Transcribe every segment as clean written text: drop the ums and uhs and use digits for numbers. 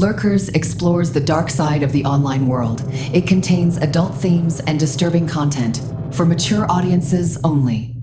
Lurkers explores the dark side of the online world. It contains adult themes and disturbing content for mature audiences only.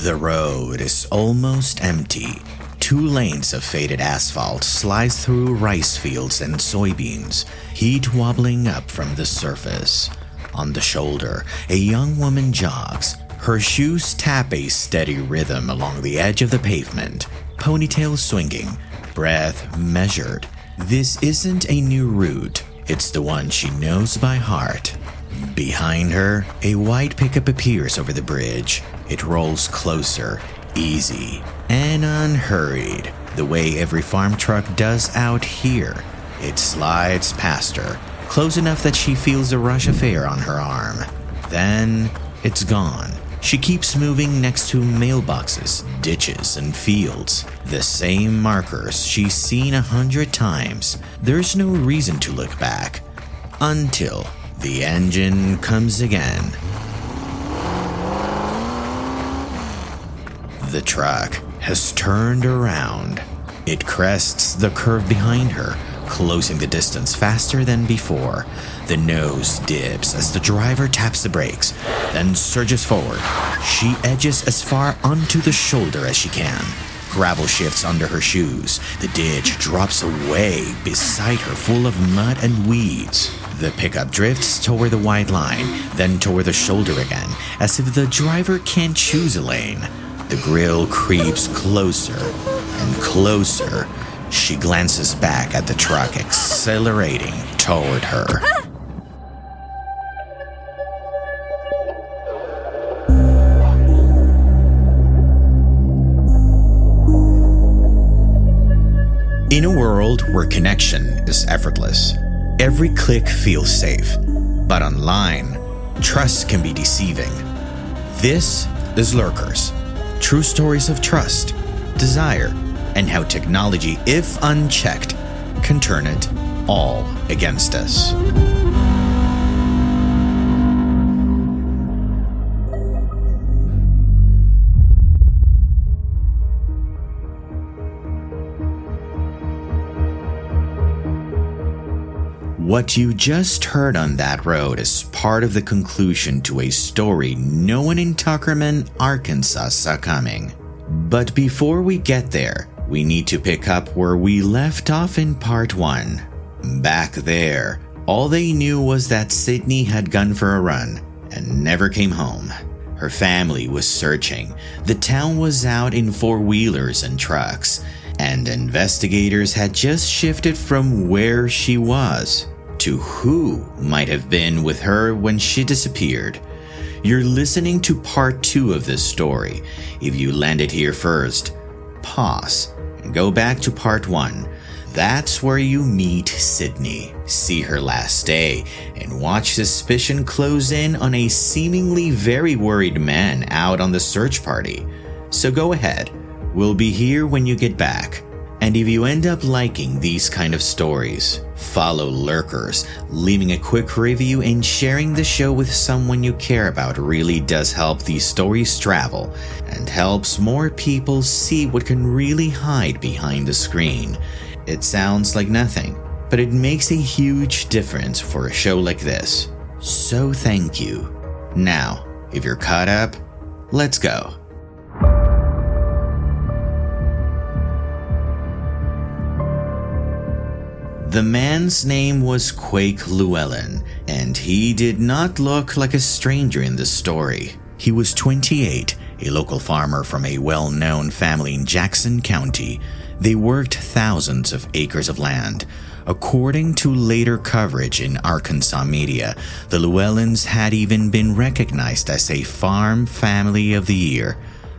The road is almost empty. 2 lanes of faded asphalt slice through rice fields and soybeans, heat wobbling up from the surface. On the shoulder, a young woman jogs. Her shoes tap a steady rhythm along the edge of the pavement, ponytail swinging, breath measured. This isn't a new route, it's the one she knows by heart. Behind her, a white pickup appears over the bridge. It rolls closer, easy and unhurried, the way every farm truck does out here. It slides past her, close enough that she feels a rush of air on her arm. Then it's gone. She keeps moving next to mailboxes, ditches, and fields. The same markers she's seen 100 times. There's no reason to look back. Until the engine comes again. The truck has turned around. It crests the curve behind her, closing the distance faster than before. The nose dips as the driver taps the brakes, then surges forward. She edges as far onto the shoulder as she can. Gravel shifts under her shoes. The ditch drops away beside her, full of mud and weeds. The pickup drifts toward the white line, then toward the shoulder again, as if the driver can't choose a lane. The grill creeps closer and closer. She glances back at the truck accelerating toward her. In a world where connection is effortless, every click feels safe. But online, trust can be deceiving. This is Lurkers. True stories of trust, desire, and how technology, if unchecked, can turn it all against us. What you just heard on that road is part of the conclusion to a story no one in Tuckerman, Arkansas saw coming. But before we get there, we need to pick up where we left off in part 1. Back there, all they knew was that Sydney had gone for a run and never came home. Her family was searching. The town was out in 4-wheelers and trucks, and investigators had just shifted from where she was to who might have been with her when she disappeared. You're listening to part 2 of this story. If you landed here first, pause and go back to part 1. That's where you meet Sydney, see her last day, and watch suspicion close in on a seemingly very worried man out on the search party. So go ahead, we'll be here when you get back. And if you end up liking these kind of stories, follow Lurkers. Leaving a quick review and sharing the show with someone you care about really does help these stories travel and helps more people see what can really hide behind the screen. It sounds like nothing, but it makes a huge difference for a show like this. So thank you. Now, if you're caught up, let's go. The man's name was Quake Llewellyn, and he did not look like a stranger in this story. He was 28, a local farmer from a well-known family in Jackson County. They worked thousands of acres of land. According to later coverage in Arkansas media, the Llewellyns had even been recognized as a Farm Family of the Year.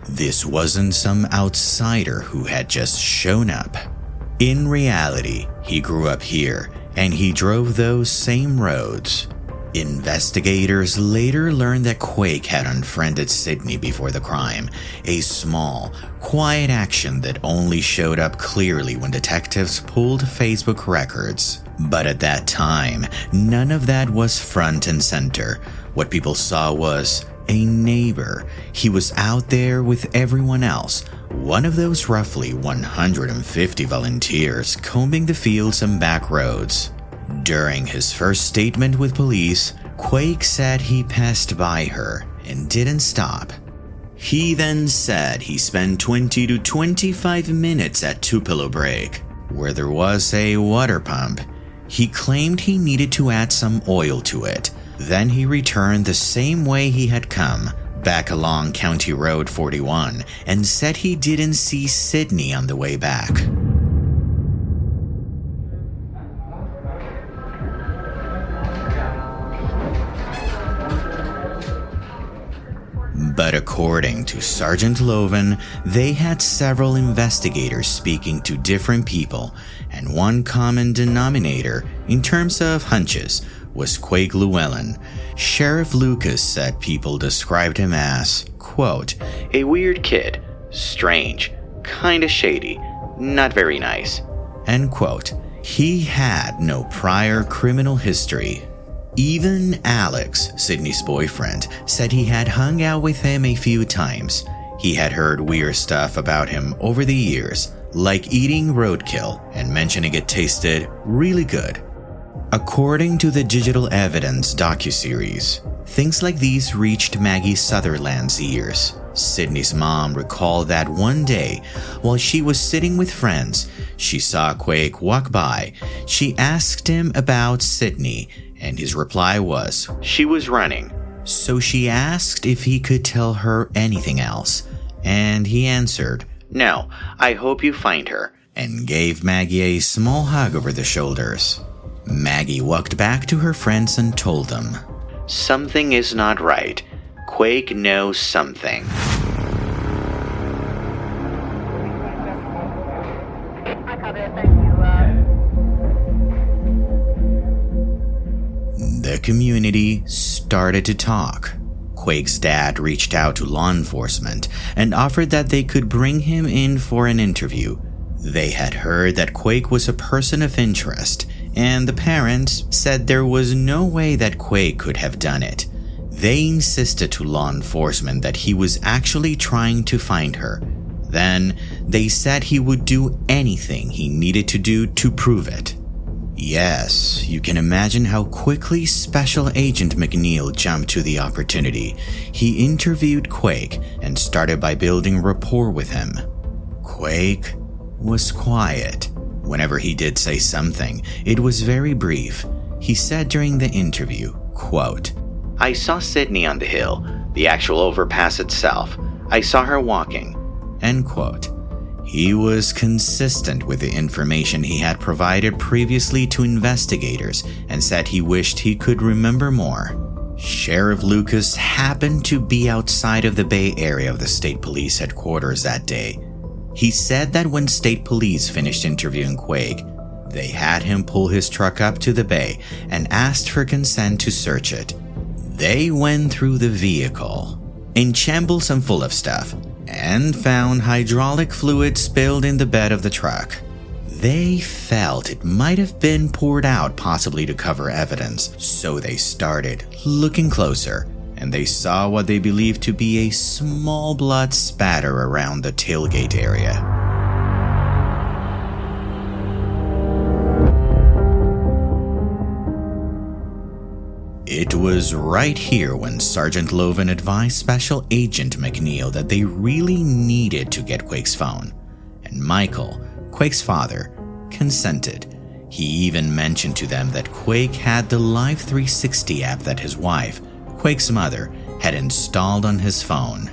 This wasn't some outsider who had just shown up. In reality, he grew up here, and he drove those same roads. Investigators later learned that Quake had unfriended Sydney before the crime, a small, quiet action that only showed up clearly when detectives pulled Facebook records. But at that time, none of that was front and center. What people saw was a neighbor. He was out there with everyone else, one of those roughly 150 volunteers combing the fields and back roads. During his first statement with police, Quake said he passed by her and didn't stop. He then said he spent 20 to 25 minutes at Tupelo Break, where there was a water pump. He claimed he needed to add some oil to it. Then he returned the same way he had come, back along County Road 41, and said he didn't see Sydney on the way back. But according to Sergeant Loven, they had several investigators speaking to different people, and one common denominator in terms of hunches was Quake Llewellyn. Sheriff Lucas said people described him as, quote, a weird kid, strange, kinda shady, not very nice, end quote. He had no prior criminal history. Even Alex, Sydney's boyfriend, said he had hung out with him a few times. He had heard weird stuff about him over the years, like eating roadkill and mentioning it tasted really good. According to the Digital Evidence docuseries, things like these reached Maggie Sutherland's ears. Sydney's mom recalled that one day, while she was sitting with friends, she saw Quake walk by. She asked him about Sydney, and his reply was, she was running. So she asked if he could tell her anything else, and he answered, no, I hope you find her, and gave Maggie a small hug over the shoulders. Maggie walked back to her friends and told them, something is not right. Quake knows something. The community started to talk. Quake's dad reached out to law enforcement and offered that they could bring him in for an interview. They had heard that Quake was a person of interest, and the parents said there was no way that Quake could have done it. They insisted to law enforcement that he was actually trying to find her. Then, they said he would do anything he needed to do to prove it. Yes, you can imagine how quickly Special Agent McNeil jumped to the opportunity. He interviewed Quake and started by building rapport with him. Quake was quiet. Whenever he did say something, it was very brief. He said during the interview, quote, I saw Sydney on the hill, the actual overpass itself. I saw her walking, end quote. He was consistent with the information he had provided previously to investigators and said he wished he could remember more. Sheriff Lucas happened to be outside of the Bay Area of the state police headquarters that day. He said that when state police finished interviewing Quake, they had him pull his truck up to the bay and asked for consent to search it. They went through the vehicle, in shambles and full of stuff, and found hydraulic fluid spilled in the bed of the truck. They felt it might have been poured out, possibly to cover evidence, so they started looking closer, and they saw what they believed to be a small blood spatter around the tailgate area. It was right here when Sergeant Loven advised Special Agent McNeil that they really needed to get Quake's phone. And Michael, Quake's father, consented. He even mentioned to them that Quake had the Live 360 app that his wife, Quake's mother, had installed on his phone.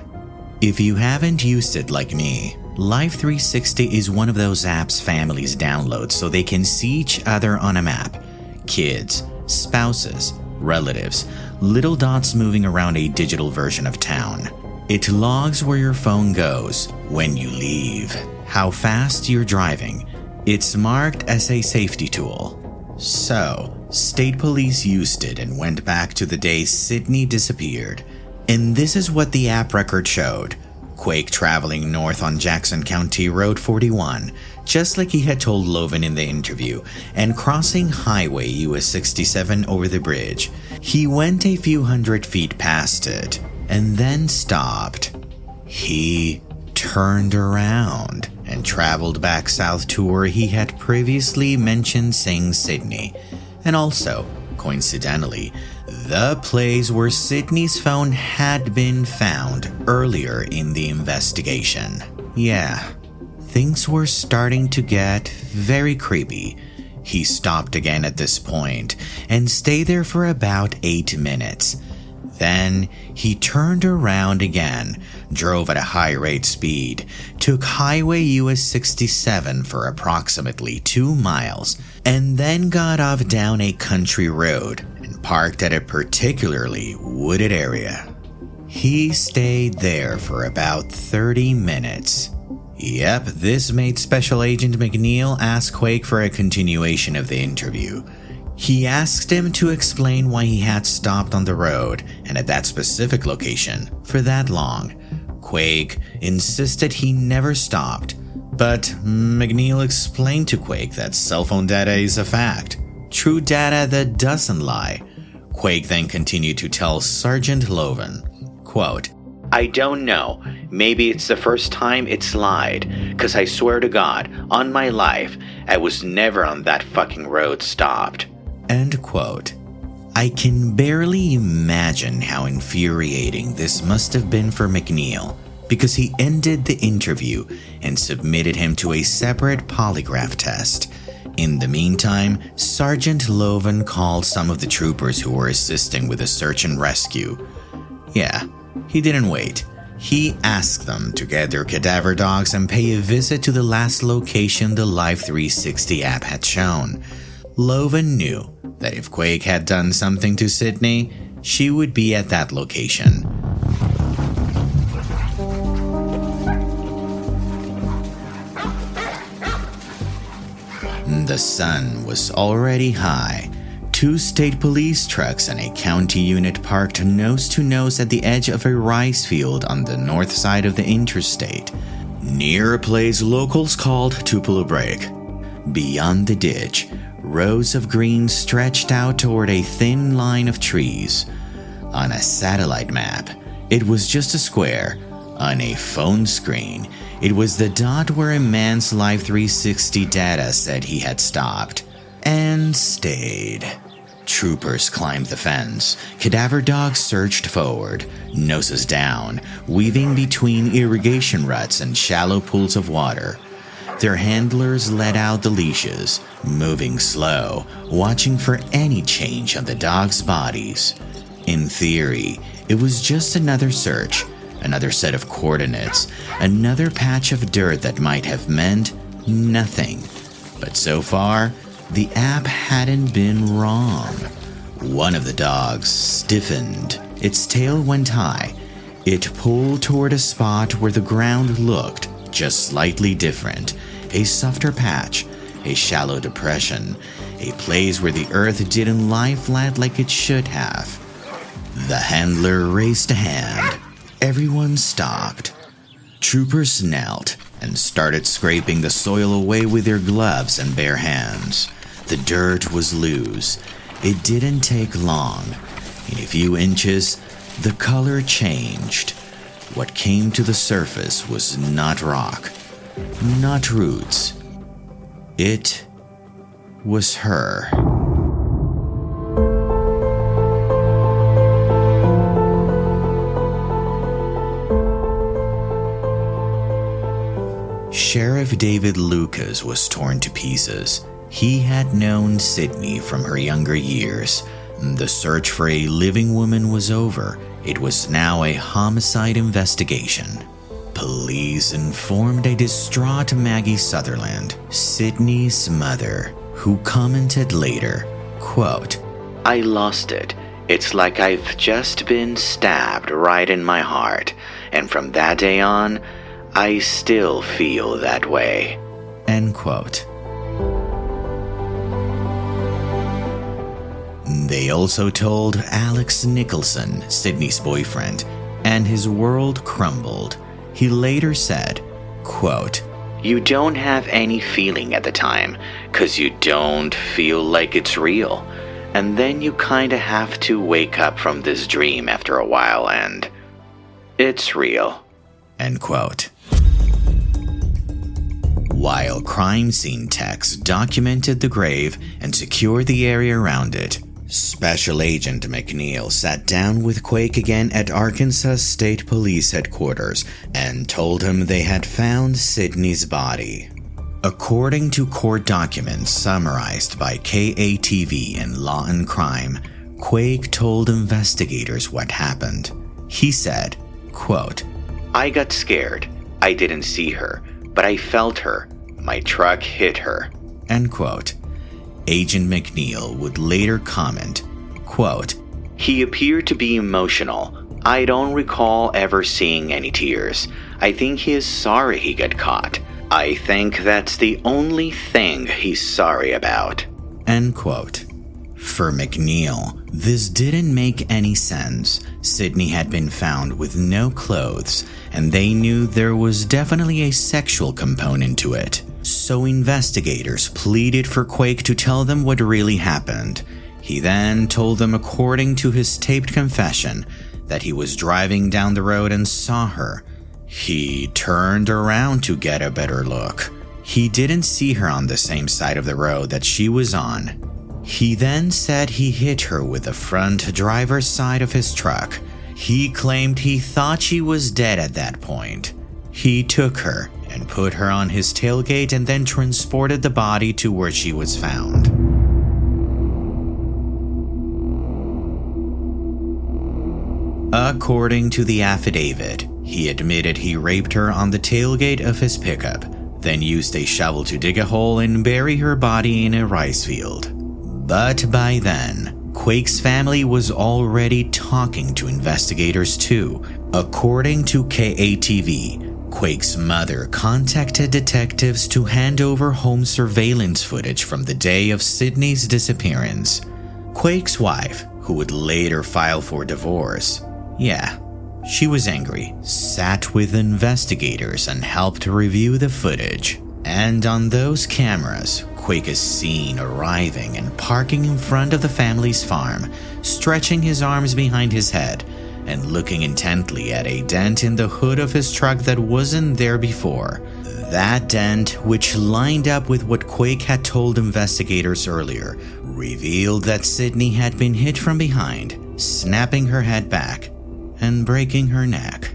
If you haven't used it like me, Live 360 is one of those apps families download so they can see each other on a map. Kids, spouses, relatives, little dots moving around a digital version of town. It logs where your phone goes, when you leave, how fast you're driving. It's marked as a safety tool. So, state police used it and went back to the day Sydney disappeared. And this is what the app record showed. Quake traveling north on Jackson County Road 41, just like he had told Loven in the interview, and crossing Highway US 67 over the bridge. He went a few hundred feet past it, and then stopped. He turned around and traveled back south to where he had previously mentioned seeing Sydney, and also, coincidentally, the place where Sydney's phone had been found earlier in the investigation. Yeah, things were starting to get very creepy. He stopped again at this point and stayed there for about 8 minutes. Then he turned around again, drove at a high rate speed, took Highway US 67 for approximately 2 miles, and then got off down a country road and parked at a particularly wooded area. He stayed there for about 30 minutes. Yep, this made Special Agent McNeil ask Quake for a continuation of the interview. He asked him to explain why he had stopped on the road and at that specific location for that long. Quake insisted he never stopped, but McNeil explained to Quake that cell phone data is a fact, true data that doesn't lie. Quake then continued to tell Sergeant Loven, quote, "I don't know. Maybe it's the first time it's lied, 'cause I swear to God, on my life, I was never on that fucking road stopped." End quote. I can barely imagine how infuriating this must have been for McNeil, because he ended the interview and submitted him to a separate polygraph test. In the meantime, Sergeant Loven called some of the troopers who were assisting with the search and rescue. Yeah, he didn't wait. He asked them to get their cadaver dogs and pay a visit to the last location the Live 360 app had shown. Loven knew that if Quake had done something to Sydney, she would be at that location. The sun was already high. 2 state police trucks and a county unit parked nose to nose at the edge of a rice field on the north side of the interstate, near a place locals called Tupelo Break. Beyond the ditch, rows of green stretched out toward a thin line of trees. On a satellite map, it was just a square. On a phone screen, it was the dot where a man's Live 360 data said he had stopped and stayed. Troopers climbed the fence. Cadaver dogs surged forward, noses down, weaving between irrigation ruts and shallow pools of water. Their handlers let out the leashes, moving slow, watching for any change on the dogs' bodies. In theory, it was just another search, another set of coordinates, another patch of dirt that might have meant nothing. But so far, the app hadn't been wrong. One of the dogs stiffened. Its tail went high. It pulled toward a spot where the ground looked just slightly different. A softer patch, a shallow depression, a place where the earth didn't lie flat like it should have. The handler raised a hand. Everyone stopped. Troopers knelt and started scraping the soil away with their gloves and bare hands. The dirt was loose. It didn't take long. In a few inches, the color changed. What came to the surface was not rock, not roots. It was her. Sheriff David Lucas was torn to pieces. He had known Sydney from her younger years. The search for a living woman was over. It was now a homicide investigation. Police informed a distraught Maggie Sutherland, Sydney's mother, who commented later, quote, "I lost it. It's like I've just been stabbed right in my heart. And from that day on, I still feel that way." End quote. They also told Alex Nicholson, Sydney's boyfriend, and his world crumbled. He later said, quote, "You don't have any feeling at the time, 'cause you don't feel like it's real. And then you kinda have to wake up from this dream after a while and it's real." End quote. While crime scene techs documented the grave and secured the area around it, Special Agent McNeil sat down with Quake again at Arkansas State Police Headquarters and told him they had found Sydney's body. According to court documents summarized by KATV and Law and Crime, Quake told investigators what happened. He said, quote, "I got scared. I didn't see her, but I felt her. My truck hit her." End quote. Agent McNeil would later comment, quote, "He appeared to be emotional. I don't recall ever seeing any tears. I think he is sorry he got caught. I think that's the only thing he's sorry about." End quote. For McNeil, this didn't make any sense. Sydney had been found with no clothes, and they knew there was definitely a sexual component to it. So investigators pleaded for Quake to tell them what really happened. He then told them, according to his taped confession, that he was driving down the road and saw her. He turned around to get a better look. He didn't see her on the same side of the road that she was on. He then said he hit her with the front driver's side of his truck. He claimed he thought she was dead at that point. He took her and put her on his tailgate and then transported the body to where she was found. According to the affidavit, he admitted he raped her on the tailgate of his pickup, then used a shovel to dig a hole and bury her body in a rice field. But by then, Quake's family was already talking to investigators too. According to KATV, Quake's mother contacted detectives to hand over home surveillance footage from the day of Sydney's disappearance. Quake's wife, who would later file for divorce, she was angry, sat with investigators and helped review the footage. And on those cameras, Quake is seen arriving and parking in front of the family's farm, stretching his arms behind his head and looking intently at a dent in the hood of his truck that wasn't there before. That dent, which lined up with what Quake had told investigators earlier, revealed that Sydney had been hit from behind, snapping her head back and breaking her neck.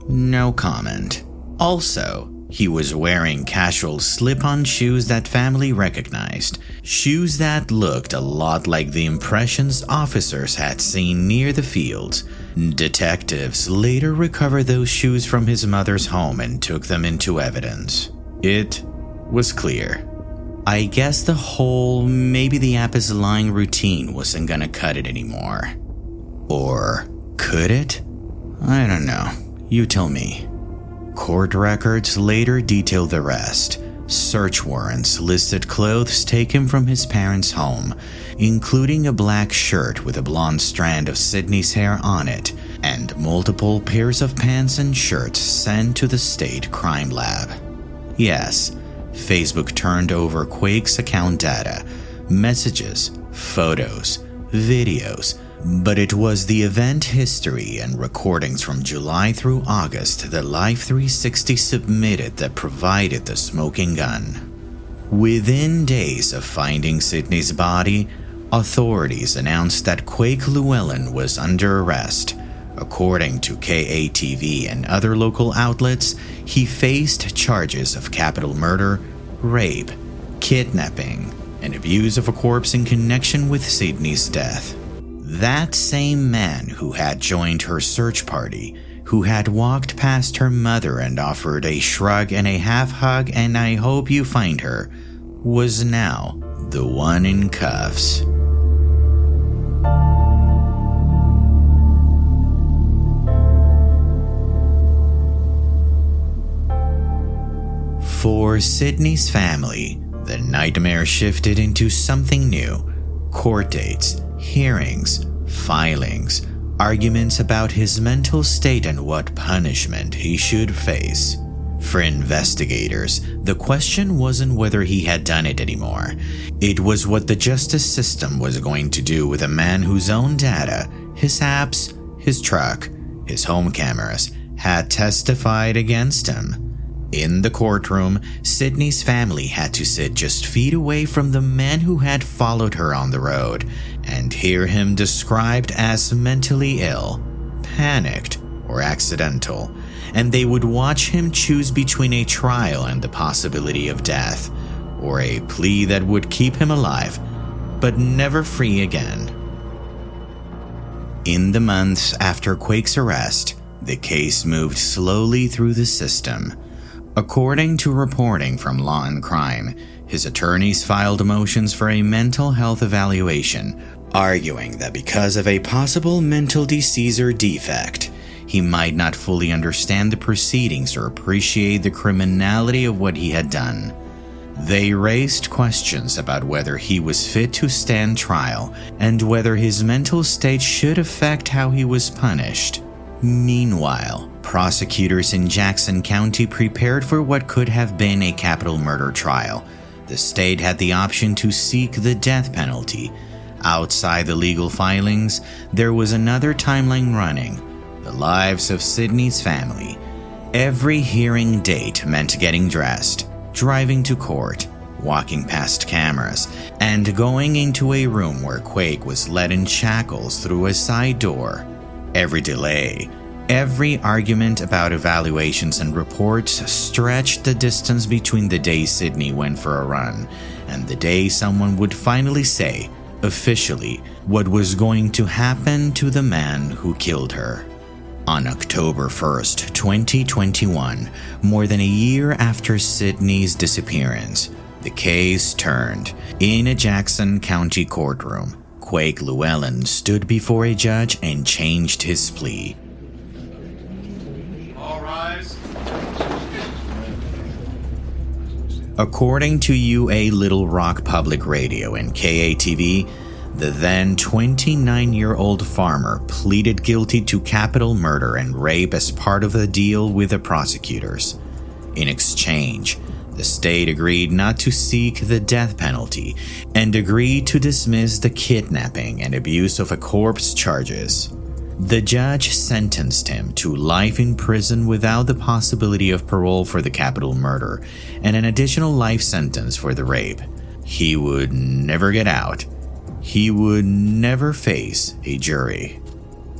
No comment. Also, he was wearing casual slip-on shoes that family recognized. Shoes that looked a lot like the impressions officers had seen near the fields. Detectives later recovered those shoes from his mother's home and took them into evidence. It was clear. I guess the whole maybe the app is lying routine wasn't gonna cut it anymore. Or could it? I don't know. You tell me. Court records later detailed the rest. Search warrants listed clothes taken from his parents' home, including a black shirt with a blonde strand of Sydney's hair on it, and multiple pairs of pants and shirts sent to the state crime lab. Yes, Facebook turned over Quake's account data, messages, photos, videos, but it was the event history and recordings from July through August that Life360 submitted that provided the smoking gun. Within days of finding Sydney's body, authorities announced that Quake Llewellyn was under arrest. According to KATV and other local outlets, he faced charges of capital murder, rape, kidnapping, and abuse of a corpse in connection with Sydney's death. That same man who had joined her search party, who had walked past her mother and offered a shrug and a half hug and "I hope you find her," was now the one in cuffs. For Sydney's family, the nightmare shifted into something new. Court dates, hearings, filings, arguments about his mental state and what punishment he should face. For investigators, the question wasn't whether he had done it anymore. It was what the justice system was going to do with a man whose own data, his apps, his truck, his home cameras, had testified against him. In the courtroom, Sydney's family had to sit just feet away from the man who had followed her on the road and hear him described as mentally ill, panicked, or accidental, and they would watch him choose between a trial and the possibility of death, or a plea that would keep him alive, but never free again. In the months after Quake's arrest, the case moved slowly through the system. According to reporting from Law and Crime, his attorneys filed motions for a mental health evaluation, arguing that because of a possible mental disease or defect, he might not fully understand the proceedings or appreciate the criminality of what he had done. They raised questions about whether he was fit to stand trial and whether his mental state should affect how he was punished. Meanwhile, prosecutors in Jackson County prepared for what could have been a capital murder trial. The state had the option to seek the death penalty. Outside the legal filings, there was another timeline running: the lives of Sydney's family. Every hearing date meant getting dressed, driving to court, walking past cameras, and going into a room where Quake was led in shackles through a side door. Every delay, every argument about evaluations and reports stretched the distance between the day Sydney went for a run and the day someone would finally say, officially, what was going to happen to the man who killed her. On October 1st, 2021, more than a year after Sydney's disappearance, the case turned. In a Jackson County courtroom, Quake Llewellyn stood before a judge and changed his plea. All rise. According to UA Little Rock Public Radio and KATV, the then 29-year-old farmer pleaded guilty to capital murder and rape as part of the deal with the prosecutors. In exchange, the state agreed not to seek the death penalty and agreed to dismiss the kidnapping and abuse of a corpse charges. The judge sentenced him to life in prison without the possibility of parole for the capital murder and an additional life sentence for the rape. He would never get out. He would never face a jury.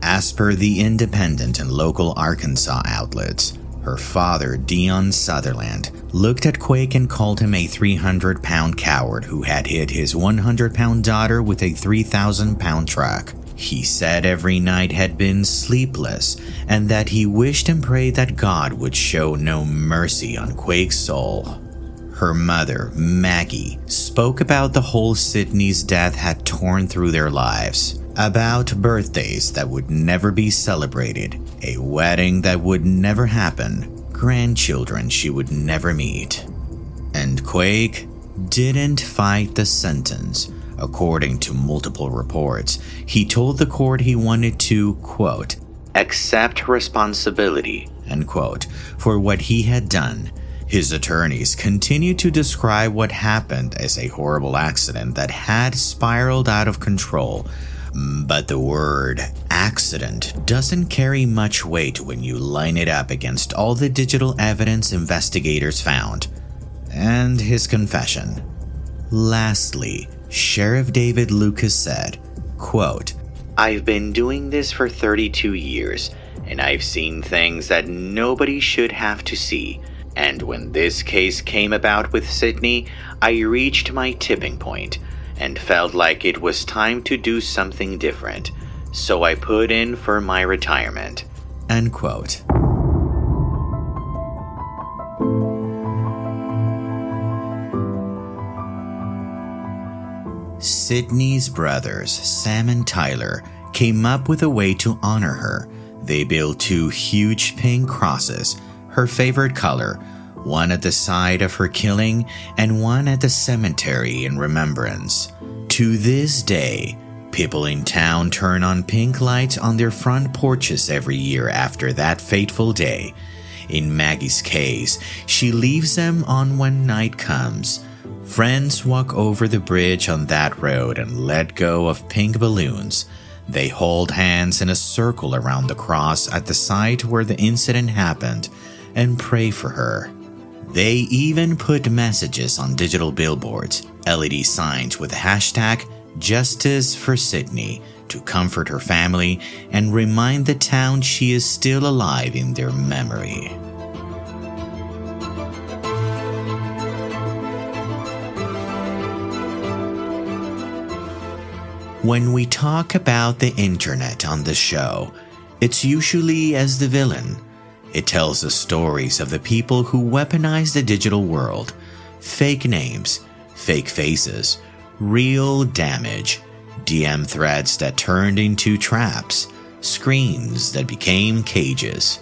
As per the independent and local Arkansas outlets, her father, Dion Sutherland, looked at Quake and called him a 300-pound coward who had hit his 100-pound daughter with a 3,000-pound truck. He said every night had been sleepless and that he wished and prayed that God would show no mercy on Quake's soul. Her mother, Maggie, spoke about the hole Sydney's death had torn through their lives, about birthdays that would never be celebrated, a wedding that would never happen, grandchildren she would never meet. And Quake didn't fight the sentence. According to multiple reports, he told the court he wanted to, quote, accept responsibility, end quote, for what he had done. His attorneys continued to describe what happened as a horrible accident that had spiraled out of control. But the word accident doesn't carry much weight when you line it up against all the digital evidence investigators found. And his confession. Lastly, Sheriff David Lucas said, quote, I've been doing this for 32 years, and I've seen things that nobody should have to see. And when this case came about with Sydney, I reached my tipping point and felt like it was time to do something different. So I put in for my retirement. End quote. Sydney's brothers, Sam and Tyler, came up with a way to honor her. They built 2 huge pink crosses, her favorite color, one at the side of her killing and one at the cemetery in remembrance. To this day, People in town turn on pink lights on their front porches every year after that fateful day. In Maggie's case, she leaves them on when night comes. Friends walk over the bridge on that road and let go of pink balloons. They hold hands in a circle around the cross at the site where the incident happened and pray for her. They even put messages on digital billboards, LED signs with the hashtag Justice for Sydney to comfort her family and remind the town she is still alive in their memory. When we talk about the internet on the show, it's usually as the villain. It tells the stories of the people who weaponize the digital world. Fake names, fake faces, real damage, DM threads that turned into traps, screens that became cages.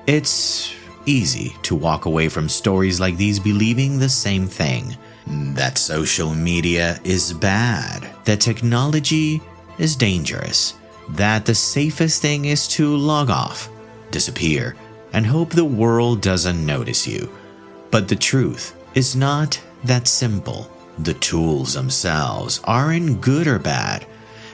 It's easy to walk away from stories like these believing the same thing. That social media is bad, that technology is dangerous, that the safest thing is to log off, disappear, and hope the world doesn't notice you. But the truth is not that simple. The tools themselves aren't good or bad.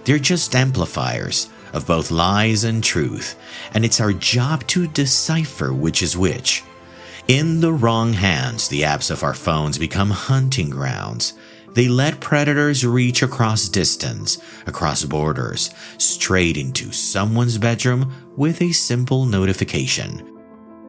They're just amplifiers of both lies and truth, and it's our job to decipher which is which. In the wrong hands, the apps of our phones become hunting grounds. They let predators reach across distance, across borders, straight into someone's bedroom with a simple notification.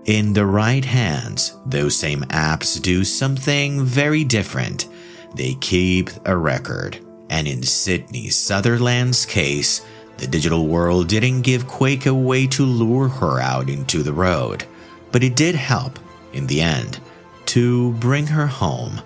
In the right hands, those same apps do something very different. They keep a record. And in Sydney Sutherland's case, the digital world didn't give Quake a way to lure her out into the road. But it did help, in the end, to bring her home.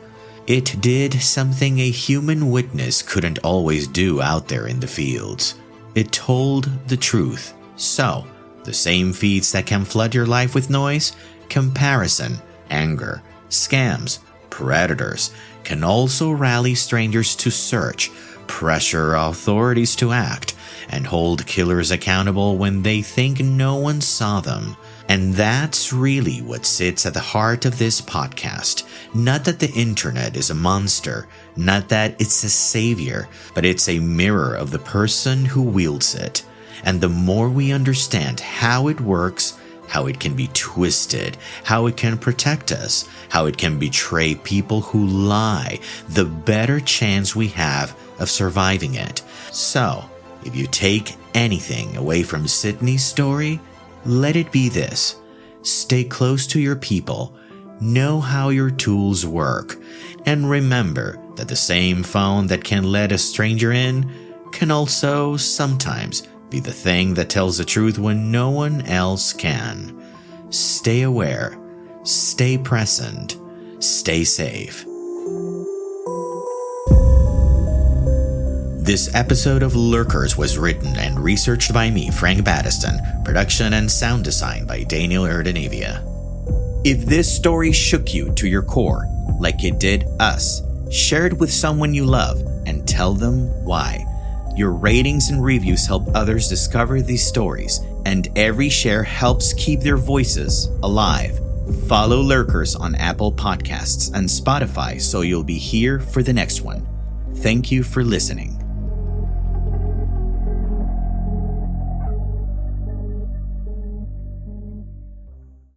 It did something a human witness couldn't always do out there in the fields. It told the truth. So, the same feeds that can flood your life with noise, comparison, anger, scams, predators, can also rally strangers to search, pressure authorities to act, and hold killers accountable when they think no one saw them. And that's really what sits at the heart of this podcast. Not that the internet is a monster, not that it's a savior, but it's a mirror of the person who wields it. And the more we understand how it works, how it can be twisted, how it can protect us, how it can betray people who lie, the better chance we have of surviving it. So, if you take anything away from Sydney's story, let it be this. Stay close to your people, know how your tools work, and remember that the same phone that can let a stranger in can also sometimes be the thing that tells the truth when no one else can. Stay aware, stay present, stay safe. This episode of Lurkers was written and researched by me, Frank Battiston, production and sound design by Daniel Erdenavia. If this story shook you to your core, like it did us, share it with someone you love and tell them why. Your ratings and reviews help others discover these stories, and every share helps keep their voices alive. Follow Lurkers on Apple Podcasts and Spotify so you'll be here for the next one. Thank you for listening.